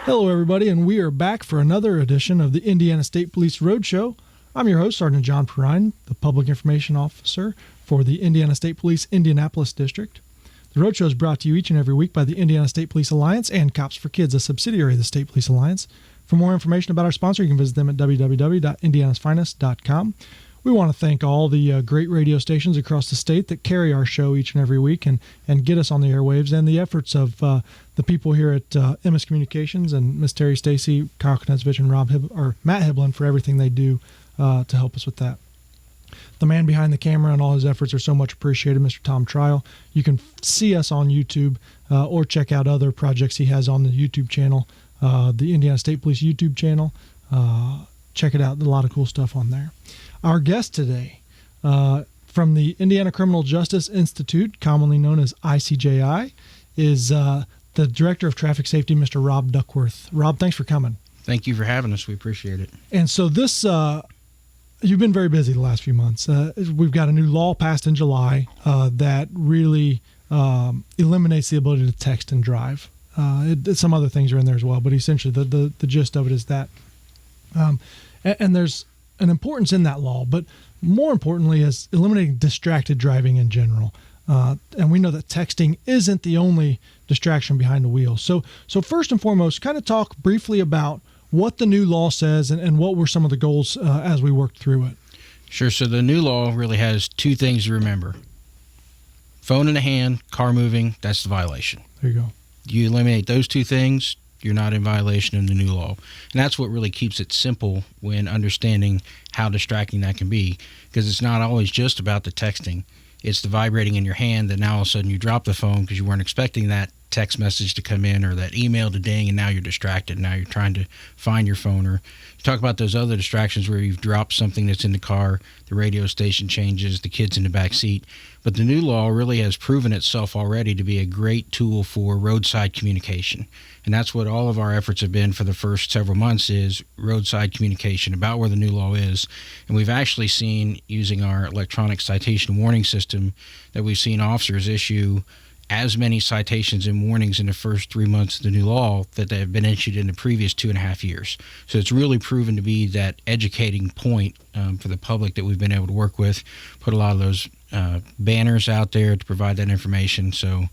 Hello, everybody, and we are back for another edition of the Indiana State Police Roadshow. I'm your host, Sergeant John Perrine, the Public Information Officer for the Indiana State Police Indianapolis District. The Roadshow is brought to you each and every week by the Indiana State Police Alliance and Cops for Kids, a subsidiary of the State Police Alliance. For more information about our sponsor, you can visit them at www.indianasfinest.com. We want to thank all the great radio stations across the state that carry our show each and every week and get us on the airwaves, and the efforts of the people here at MS Communications and Miss Terry Stacy, Kyle Knetsvich, and Matt Hiblin for everything they do to help us with that. The man behind the camera and all his efforts are so much appreciated, Mr. Tom Trial. You can see us on YouTube or check out other projects he has on the YouTube channel, the Indiana State Police YouTube channel. Check it out. There's a lot of cool stuff on there. Our guest today from the Indiana Criminal Justice Institute, commonly known as ICJI, is the Director of Traffic Safety, Mr. Rob Duckworth. Rob, thanks for coming. Thank you for having us. We appreciate it. And so this, you've been very busy the last few months. We've got a new law passed in July that really eliminates the ability to text and drive. Some other things are in there as well, but essentially the gist of it is that. And there's an importance in that law, but more importantly is eliminating distracted driving in general. And we know that texting isn't the only distraction behind the wheel. So first and foremost, kind of talk briefly about what the new law says and what were some of the goals as we worked through it. Sure. So the new law really has two things to remember. Phone in the hand, car moving, that's the violation. There you go. You eliminate those two things, you're not in violation of the new law. And that's what really keeps it simple when understanding how distracting that can be, because it's not always just about the texting. It's the vibrating in your hand that now all of a sudden you drop the phone because you weren't expecting that text message to come in or that email to ding, and now you're distracted. Now you're trying to find your phone. Or you talk about those other distractions where you've dropped something that's in the car, the radio station changes, the kid's in the back seat. But the new law really has proven itself already to be a great tool for roadside communication. And that's what all of our efforts have been for the first several months, is roadside communication about where the new law is. And we've actually seen, using our electronic citation warning system, that we've seen officers issue as many citations and warnings in the first 3 months of the new law that have been issued in the previous 2.5 years. So it's really proven to be that educating point for the public that we've been able to work with, put a lot of those banners out there to provide that information. So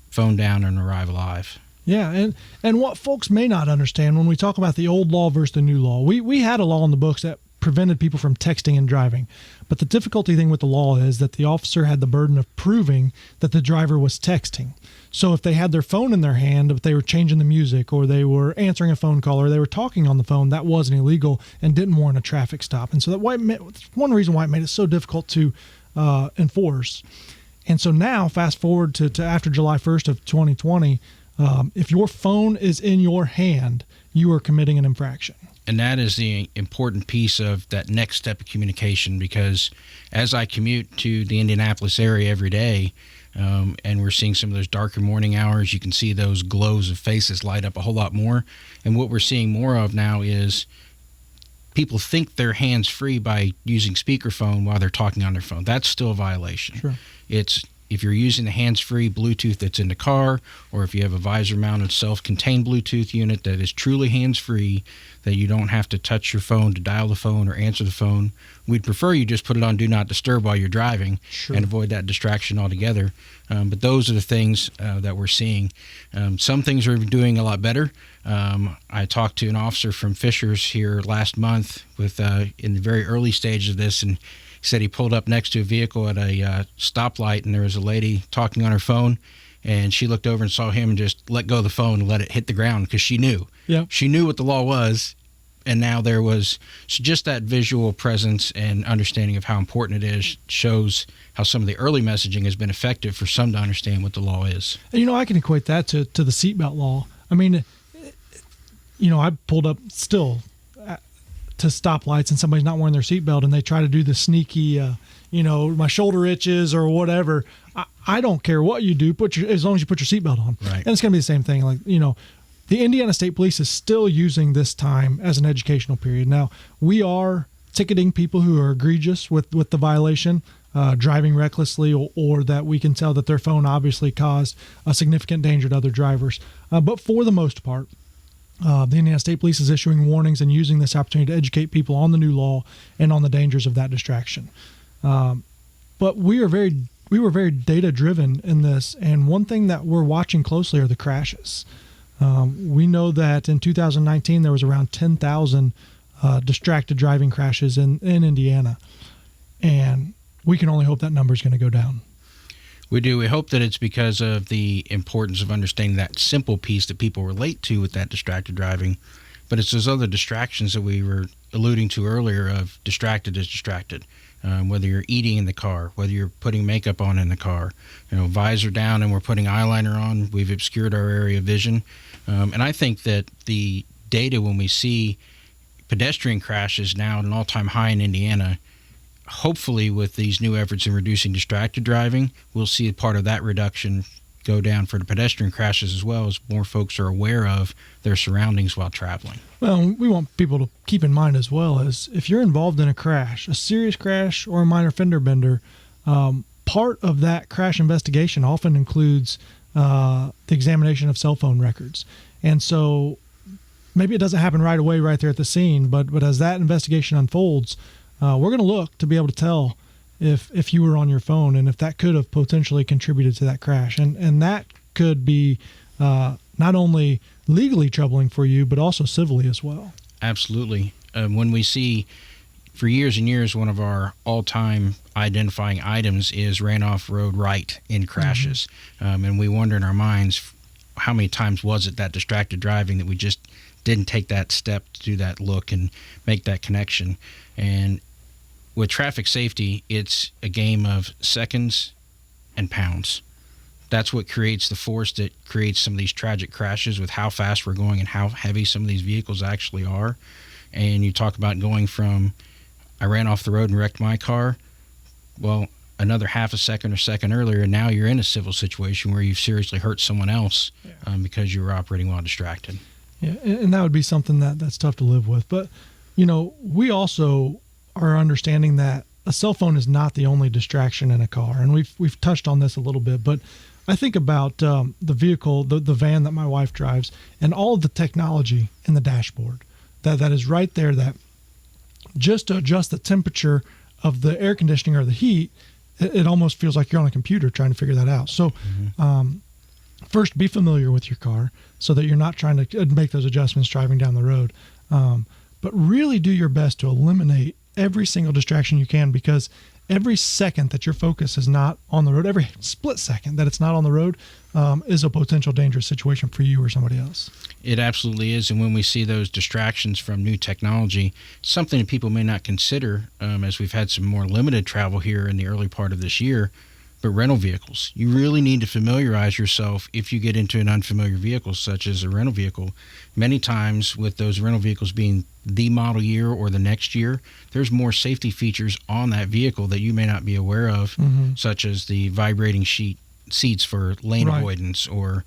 phone down and arrive alive. Yeah, and what folks may not understand when we talk about the old law versus the new law, we had a law in the books that prevented people from texting and driving. But the difficulty thing with the law is that the officer had the burden of proving that the driver was texting. So if they had their phone in their hand, but they were changing the music, or they were answering a phone call, or they were talking on the phone, that wasn't illegal and didn't warrant a traffic stop. And so that's one reason why it made it so difficult to enforce. And so now, fast forward to after July 1st of 2020, if your phone is in your hand, you are committing an infraction. And that is the important piece of that next step of communication, because as I commute to the Indianapolis area every day, and we're seeing some of those darker morning hours, you can see those glows of faces light up a whole lot more. And what we're seeing more of now is people think they're hands-free by using speakerphone while they're talking on their phone. That's still a violation. Sure. It's if you're using the hands-free Bluetooth that's in the car, or if you have a visor-mounted self-contained Bluetooth unit that is truly hands-free, that you don't have to touch your phone to dial the phone or answer the phone, we'd prefer you just put it on Do Not Disturb while you're driving. Sure. And avoid that distraction altogether. But those are the things that we're seeing. Some things are doing a lot better. I talked to an officer from Fishers here last month in the very early stages of this, and he said he pulled up next to a vehicle at a stoplight, and there was a lady talking on her phone, and she looked over and saw him and just let go of the phone and let it hit the ground because she knew. Yep. She knew what the law was, and now there was just that visual presence and understanding of how important it is shows how some of the early messaging has been effective for some to understand what the law is. And, I can equate that to the seatbelt law. I mean, I pulled up still to stoplights and somebody's not wearing their seatbelt and they try to do the sneaky, my shoulder itches or whatever. I don't care what you do, as long as you put your seatbelt on. Right. And it's going to be the same thing. Like, the Indiana State Police is still using this time as an educational period. Now, we are ticketing people who are egregious with the violation, driving recklessly, or that we can tell that their phone obviously caused a significant danger to other drivers. But for the most part, The Indiana State Police is issuing warnings and using this opportunity to educate people on the new law and on the dangers of that distraction. But we were very data driven in this, and one thing that we're watching closely are the crashes. We know that in 2019 there was around 10,000 distracted driving crashes in Indiana, and we can only hope that number is going to go down. We do. We hope that it's because of the importance of understanding that simple piece that people relate to with that distracted driving. But it's those other distractions that we were alluding to earlier of distracted is distracted. Whether you're eating in the car, whether you're putting makeup on in the car, visor down and we're putting eyeliner on, we've obscured our area of vision. And I think that the data when we see pedestrian crashes now at an all-time high in Indiana, hopefully with these new efforts in reducing distracted driving, we'll see a part of that reduction go down for the pedestrian crashes as well, as more folks are aware of their surroundings while traveling. Well, we want people to keep in mind as well as if you're involved in a crash, a serious crash or a minor fender bender, part of that crash investigation often includes the examination of cell phone records. And so maybe it doesn't happen right away right there at the scene, but as that investigation unfolds, we're going to look to be able to tell if you were on your phone and if that could have potentially contributed to that crash. And that could be not only legally troubling for you, but also civilly as well. Absolutely. When we see, for years and years, one of our all-time identifying items is ran off road right in crashes. Mm-hmm. And we wonder in our minds, how many times was it that distracted driving that we just didn't take that step to do that look and make that connection. And with traffic safety, it's a game of seconds and pounds. That's what creates the force that creates some of these tragic crashes with how fast we're going and how heavy some of these vehicles actually are. And you talk about going from, I ran off the road and wrecked my car, well, another half a second or second earlier, and now you're in a civil situation where you've seriously hurt someone else because you were operating while distracted. Yeah, and that would be something that's tough to live with. But, we also are understanding that a cell phone is not the only distraction in a car. And we've touched on this a little bit, but I think about the vehicle, the van that my wife drives, and all of the technology in the dashboard that is right there, that just to adjust the temperature of the air conditioning or the heat, it almost feels like you're on a computer trying to figure that out. So first, be familiar with your car so that you're not trying to make those adjustments driving down the road. But really do your best to eliminate every single distraction you can, because every second that your focus is not on the road, every split second that it's not on the road, is a potential dangerous situation for you or somebody else. It absolutely is. And when we see those distractions from new technology, something that people may not consider, as we've had some more limited travel here in the early part of this year, but rental vehicles. You really need to familiarize yourself if you get into an unfamiliar vehicle, such as a rental vehicle. Many times with those rental vehicles being the model year or the next year, there's more safety features on that vehicle that you may not be aware of, such as the vibrating seats for lane avoidance or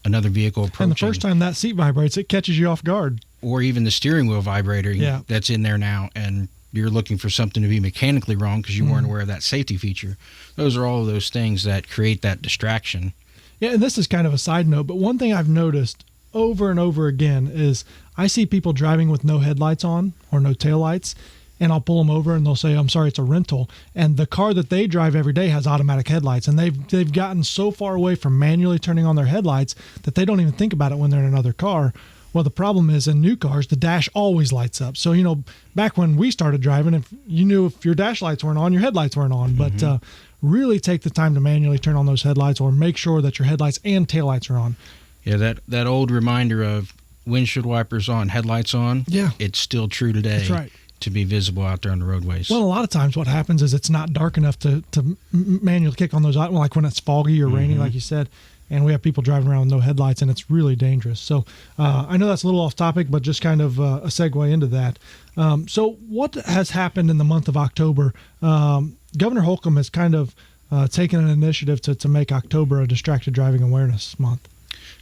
another vehicle approaching. And the first time that seat vibrates, it catches you off guard. Or even the steering wheel vibrating that's in there now, and you're looking for something to be mechanically wrong because you weren't aware of that safety feature. Those are all of those things that create that distraction. Yeah, and this is kind of a side note, but one thing I've noticed over and over again is I see people driving with no headlights on or no taillights, and I'll pull them over and they'll say, I'm sorry, it's a rental. And the car that they drive every day has automatic headlights, and they've gotten so far away from manually turning on their headlights that they don't even think about it when they're in another car. Well, the problem is in new cars, the dash always lights up. So, back when we started driving, if you knew if your dash lights weren't on, your headlights weren't on. But really take the time to manually turn on those headlights, or make sure that your headlights and taillights are on. Yeah, that old reminder of windshield wipers on, headlights on, it's still true today. That's right. To be visible out there on the roadways. Well, a lot of times what happens is it's not dark enough to manually kick on those, like when it's foggy or rainy, like you said. And we have people driving around with no headlights, and it's really dangerous. So I know that's a little off topic, but just kind of a segue into that. So what has happened in the month of October? Governor Holcomb has kind of taken an initiative to make October a distracted driving awareness month.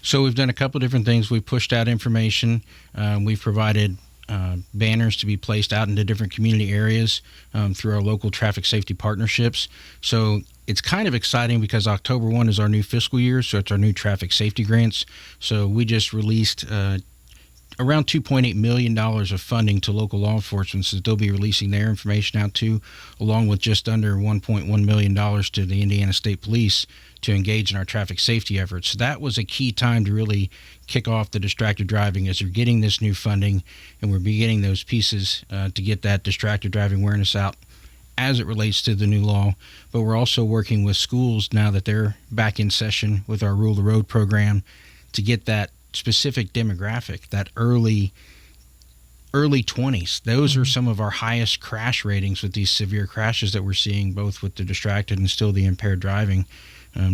So we've done a couple different things. We've pushed out information. We've provided banners to be placed out into different community areas through our local traffic safety partnerships. So it's kind of exciting because October 1 is our new fiscal year, so it's our new traffic safety grants. So we just released around $2.8 million of funding to local law enforcement, so they'll be releasing their information out too, along with just under $1.1 million to the Indiana State Police to engage in our traffic safety efforts. So that was a key time to really kick off the distracted driving as we're getting this new funding, and we're beginning those pieces to get that distracted driving awareness out as it relates to the new law. But we're also working with schools now that they're back in session with our Rule the Road program to get that specific demographic, that early 20s. Those are some of our highest crash ratings with these severe crashes that we're seeing, both with the distracted and still the impaired driving.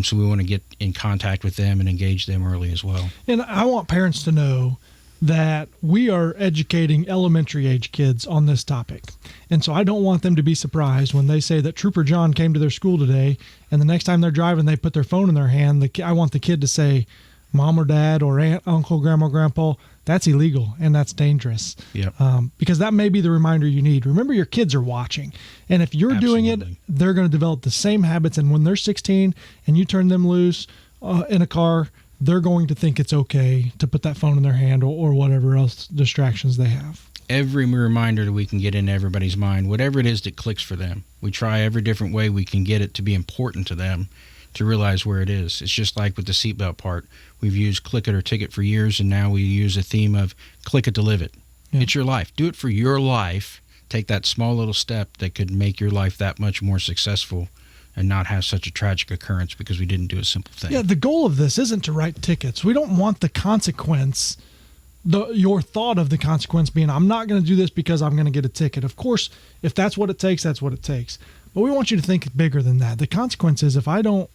So we want to get in contact with them and engage them early as well. And I want parents to know that we are educating elementary age kids on this topic. And so I don't want them to be surprised when they say that Trooper John came to their school today, and the next time they're driving, they put their phone in their hand. I want the kid to say, Mom or Dad or Aunt, Uncle, Grandma, Grandpa, that's illegal and that's dangerous. Yep. Because that may be the reminder you need. Remember, your kids are watching. And if you're doing it, they're going to develop the same habits. And when they're 16 and you turn them loose in a car, they're going to think it's okay to put that phone in their hand or whatever else distractions they have. Every reminder that we can get into everybody's mind, whatever it is that clicks for them. We try every different way we can get it to be important to them, to realize where it is. It's just like with the seatbelt part. We've used click it or ticket for years, and now we use a theme of click it to live it. Yeah. It's your life. Do it for your life. Take that small little step that could make your life that much more successful and not have such a tragic occurrence because we didn't do a simple thing. Yeah, the goal of this isn't to write tickets. We don't want the consequence, your thought of the consequence being, I'm not going to do this because I'm going to get a ticket. Of course, if that's what it takes, that's what it takes. But we want you to think bigger than that. The consequence is if I don't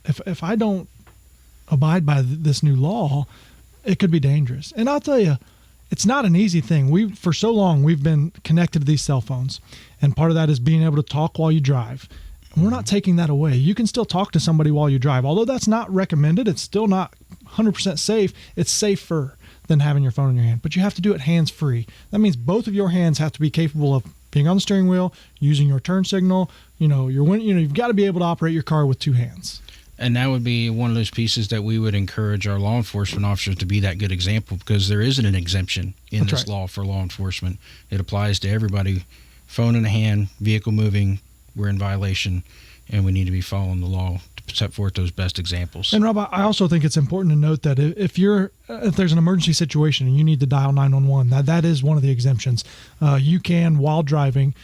abide by this new law, it could be dangerous. And I'll tell you, it's not an easy thing. For so long, we've been connected to these cell phones. And part of that is being able to talk while you drive. And we're not taking that away. You can still talk to somebody while you drive. Although that's not recommended, it's still not 100% safe. It's safer than having your phone in your hand. But you have to do it hands-free. That means both of your hands have to be capable of being on the steering wheel, using your turn signal. You've got to be able to operate your car with two hands. And that would be one of those pieces that we would encourage our law enforcement officers to be that good example, because there isn't an exemption in this law for law enforcement. It applies to everybody. Phone in the hand, vehicle moving, we're in violation, and we need to be following the law to set forth those best examples. And Rob, I also think it's important to note that if there's an emergency situation and you need to dial 911, that is one of the exemptions. You can, while driving,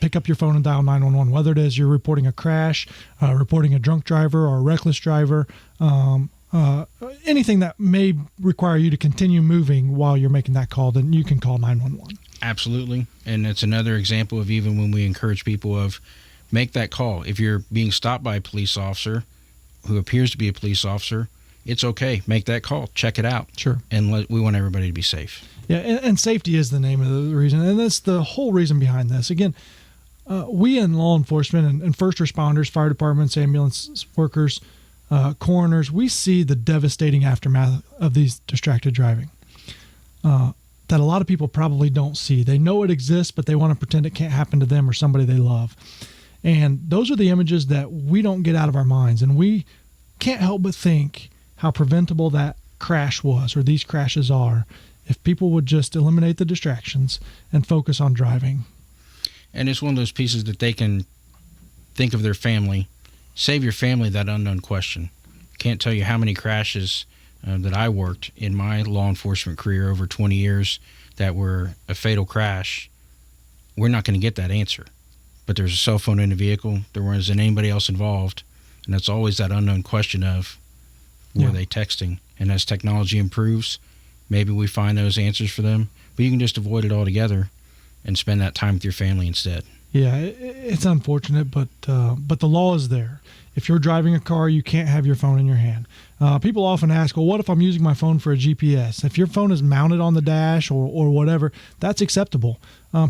pick up your phone and dial 911, whether it is you're reporting a crash, reporting a drunk driver or a reckless driver, anything that may require you to continue moving while you're making that call, then you can call 911. Absolutely. And it's another example of even when we encourage people of make that call. If you're being stopped by a police officer who appears to be a police officer, it's okay. Make that call. Check it out. Sure. And we want everybody to be safe. Yeah, and safety is the name of the reason. And that's the whole reason behind this. Again, we in law enforcement and first responders, fire departments, ambulance workers, coroners, we see the devastating aftermath of these distracted driving that a lot of people probably don't see. They know it exists, but they want to pretend it can't happen to them or somebody they love. And those are the images that we don't get out of our minds. And we can't help but think how preventable that crash was, or these crashes are, if people would just eliminate the distractions and focus on driving. And it's one of those pieces that they can think of their family, save your family that unknown question. Can't tell you how many crashes that I worked in my law enforcement career over 20 years that were a fatal crash. We're not going to get that answer. But there's a cell phone in the vehicle. There wasn't anybody else involved. And that's always that unknown question of, were they texting? And as technology improves, maybe we find those answers for them. But you can just avoid it altogether and spend that time with your family instead. Yeah, it's unfortunate, but the law is there. If you're driving a car, you can't have your phone in your hand. People often ask, well, what if I'm using my phone for a GPS? If your phone is mounted on the dash or whatever, that's acceptable.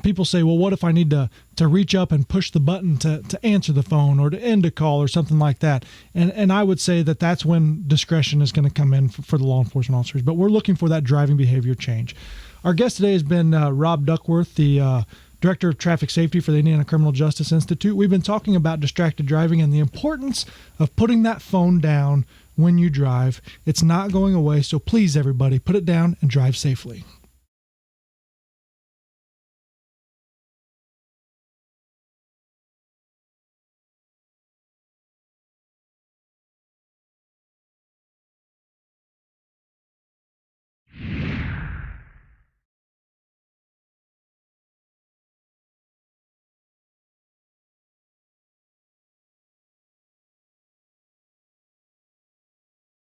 People say, well, what if I need to reach up and push the button to answer the phone or to end a call or something like that? And I would say that that's when discretion is going to come in for the law enforcement officers. But we're looking for that driving behavior change. Our guest today has been Rob Duckworth, the Director of Traffic Safety for the Indiana Criminal Justice Institute. We've been talking about distracted driving and the importance of putting that phone down when you drive. It's not going away, so please, everybody, put it down and drive safely.